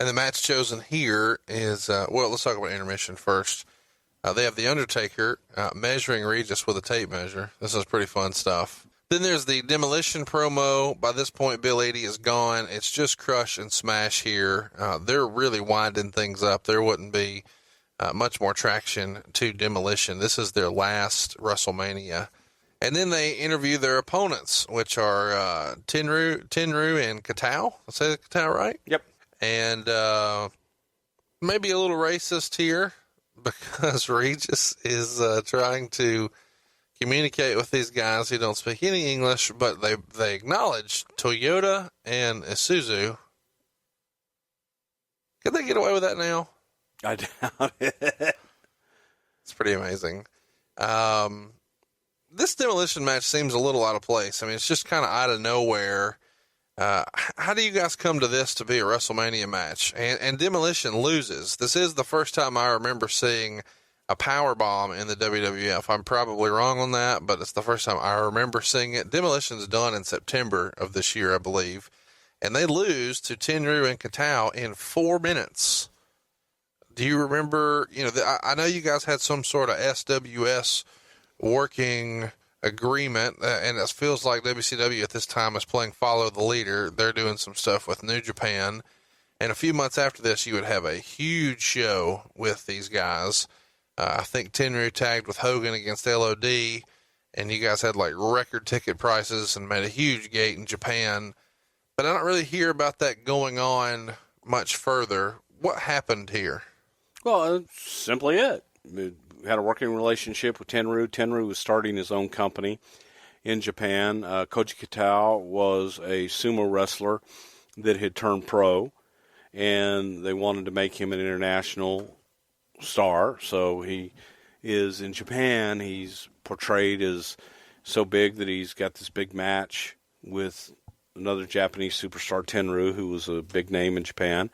And the match chosen here is, let's talk about intermission first. They have The Undertaker measuring Regis with a tape measure. This is pretty fun stuff. Then there's the Demolition promo. By this point, Bill Eadie is gone. It's just Crush and Smash here. They're really winding things up. There wouldn't be much more traction to Demolition. This is their last WrestleMania. And then they interview their opponents, which are Tenryu and Katao. I say Katao right? Yep. And maybe a little racist here because Regis is trying to communicate with these guys who don't speak any English, but they acknowledge Toyota and Isuzu. Could they get away with that now? I doubt it. It's pretty amazing. This Demolition match seems a little out of place. I mean, it's just kind of out of nowhere. How do you guys come to this to be a WrestleMania match? And Demolition loses. This is the first time I remember seeing a power bomb in the WWF. I'm probably wrong on that, but it's the first time I remember seeing it. Demolition's done in September of this year, I believe. And they lose to Tenryu and Katao in 4 minutes. Do you remember, I know you guys had some sort of SWS working agreement, and it feels like WCW at this time is playing Follow the Leader. They're doing some stuff with New Japan. And a few months after this, you would have a huge show with these guys. I think Tenryu tagged with Hogan against LOD, and you guys had like record ticket prices and made a huge gate in Japan. But I don't really hear about that going on much further. What happened here? Well, that's simply it. We had a working relationship with Tenryu. Tenryu was starting his own company in Japan. Koji Katao was a sumo wrestler that had turned pro, and they wanted to make him an international star. So he is in Japan. He's portrayed as so big that he's got this big match with another Japanese superstar, Tenryu, who was a big name in Japan,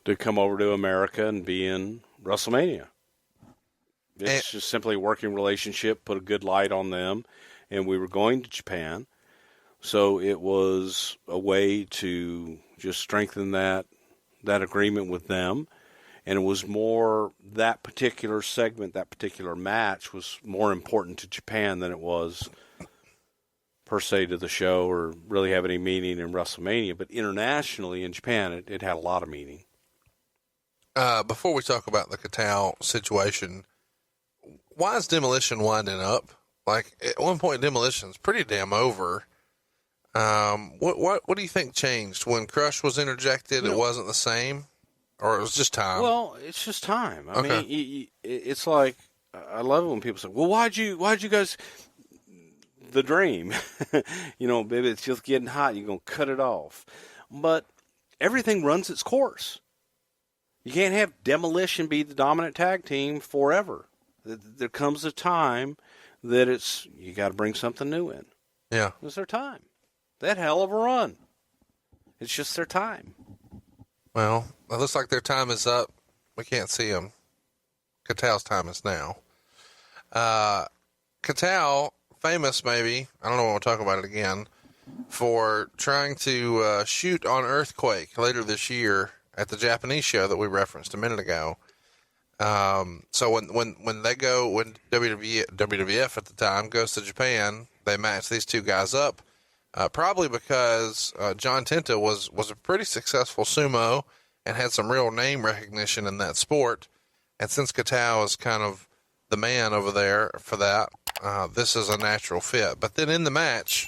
to come over to America and be in WrestleMania. It's just simply a working relationship, put a good light on them, and we were going to Japan. So it was a way to just strengthen that agreement with them. And it was more, that particular segment, that particular match was more important to Japan than it was per se to the show or really have any meaning in WrestleMania. But internationally in Japan, it had a lot of meaning. Before we talk about the Katao situation, why is Demolition winding up? Like, at one point, Demolition's pretty damn over. What do you think changed? When Crush was interjected, it wasn't the same? Or it was just time? Well, it's just time. I mean, it's like, I love it when people say, well, why'd you guys, the dream, baby, it's just getting hot, you're going to cut it off. But everything runs its course. You can't have Demolition be the dominant tag team forever. There comes a time that you got to bring something new in. Yeah. It's their time. That hell of a run. It's just their time. Well, it looks like their time is up. We can't see them. Katao's time is now. Katao, famous maybe, I don't know when we'll talk about it again, for trying to shoot on Earthquake later this year at the Japanese show that we referenced a minute ago. So when WWF at the time goes to Japan, they match these two guys up. Probably because John Tenta was a pretty successful sumo and had some real name recognition in that sport. And since Katao is kind of the man over there for that, this is a natural fit. But then in the match,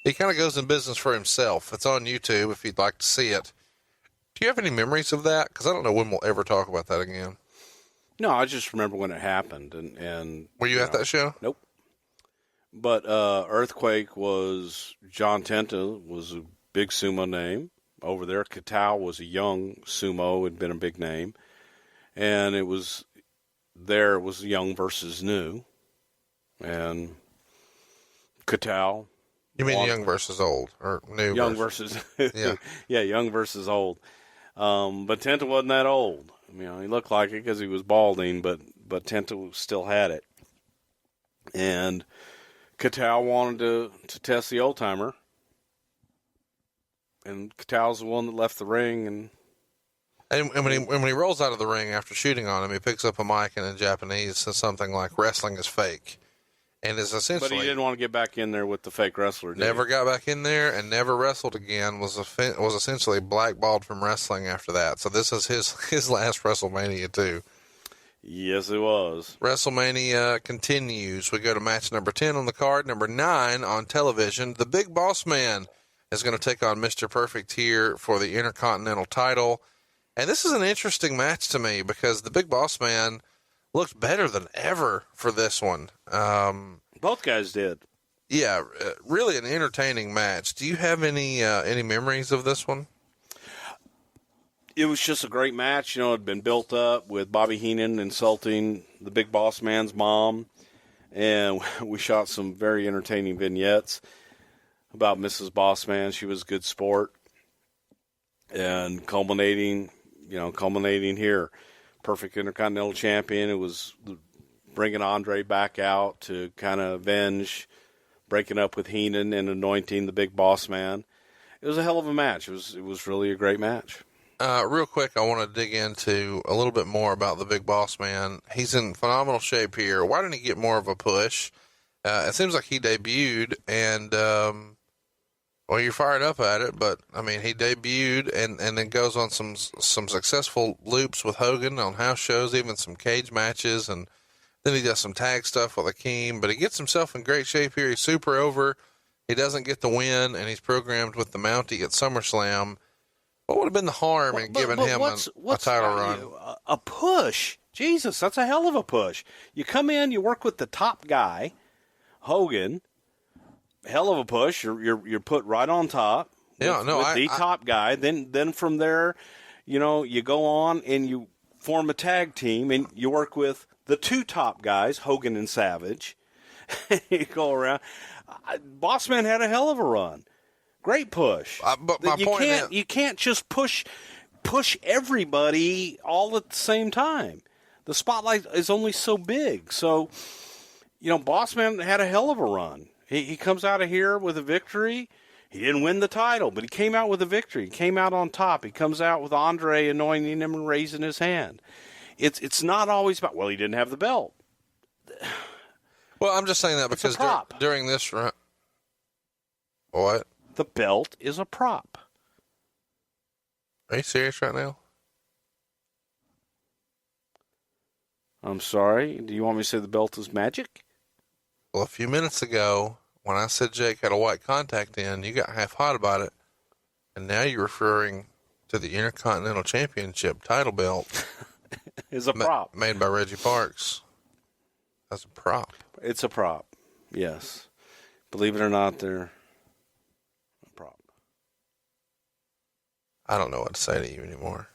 he kind of goes in business for himself. It's on YouTube if you'd like to see it. Do you have any memories of that? Because I don't know when we'll ever talk about that again. No, I just remember when it happened. And were you at that show? Nope. But Earthquake was, John Tenta was a big sumo name over there. Katao was a young sumo, had been a big name. And it was young versus new. And Katao. You mean young versus old or new? Young versus yeah, young versus old. But Tenta wasn't that old. He looked like it because he was balding, but Tenta still had it. And Katao wanted to test the old timer, and Katao's the one that left the ring and And when he rolls out of the ring after shooting on him, he picks up a mic and in Japanese says something like "wrestling is fake," and is essentially. But he didn't want to get back in there with the fake wrestler. Never got back in there and never wrestled again. Was essentially blackballed from wrestling after that. So this is his last WrestleMania too. Yes, it was. WrestleMania continues. We go to match number 10 on the card. Number 9 on television. The Big Boss Man is going to take on Mr. Perfect here for the Intercontinental title. And this is an interesting match to me because the Big Boss Man looked better than ever for this one. Both guys did. Yeah, really an entertaining match. Do you have any memories of this one? It was just a great match. You know, it had been built up with Bobby Heenan insulting the Big Boss Man's mom. And we shot some very entertaining vignettes about Mrs. Boss Man. She was a good sport. And culminating here. Perfect Intercontinental Champion. It was bringing Andre back out to kind of avenge breaking up with Heenan and anointing the Big Boss Man. It was a hell of a match. It was really a great match. Real quick, I want to dig into a little bit more about the Big Boss Man. He's in phenomenal shape here. Why didn't he get more of a push? It seems like he debuted, and well, you're fired up at it, but I mean, he debuted and then goes on some successful loops with Hogan on house shows, even some cage matches, and then he does some tag stuff with Akeem. But he gets himself in great shape here. He's super over. He doesn't get the win, and he's programmed with the Mountie at SummerSlam. What would have been the harm in giving him a title run? A push. Jesus, that's a hell of a push. You come in, you work with the top guy, Hogan. Hell of a push. You're put right on top. With the top guy. Then from there, you go on and you form a tag team and you work with the two top guys, Hogan and Savage. You go around. Bossman had a hell of a run. Great push. But my point is, you can't just push everybody all at the same time. The spotlight is only so big. So, Bossman had a hell of a run. He comes out of here with a victory. He didn't win the title, but he came out with a victory. He came out on top. He comes out with Andre anointing him and raising his hand. It's not always about, well, he didn't have the belt. Well, I'm just saying that because during this run, what? The belt is a prop. Are you serious right now? I'm sorry. Do you want me to say the belt is magic? Well, a few minutes ago, when I said Jake had a white contact in, you got half hot about it. And now you're referring to the Intercontinental Championship title belt. It's a prop. Made by Reggie Parks. That's a prop. It's a prop. Yes. Believe it or not, they're a prop. I don't know what to say to you anymore.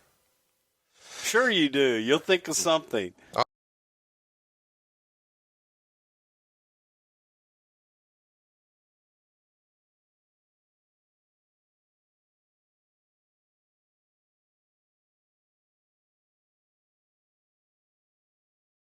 Sure you do. You'll think of something.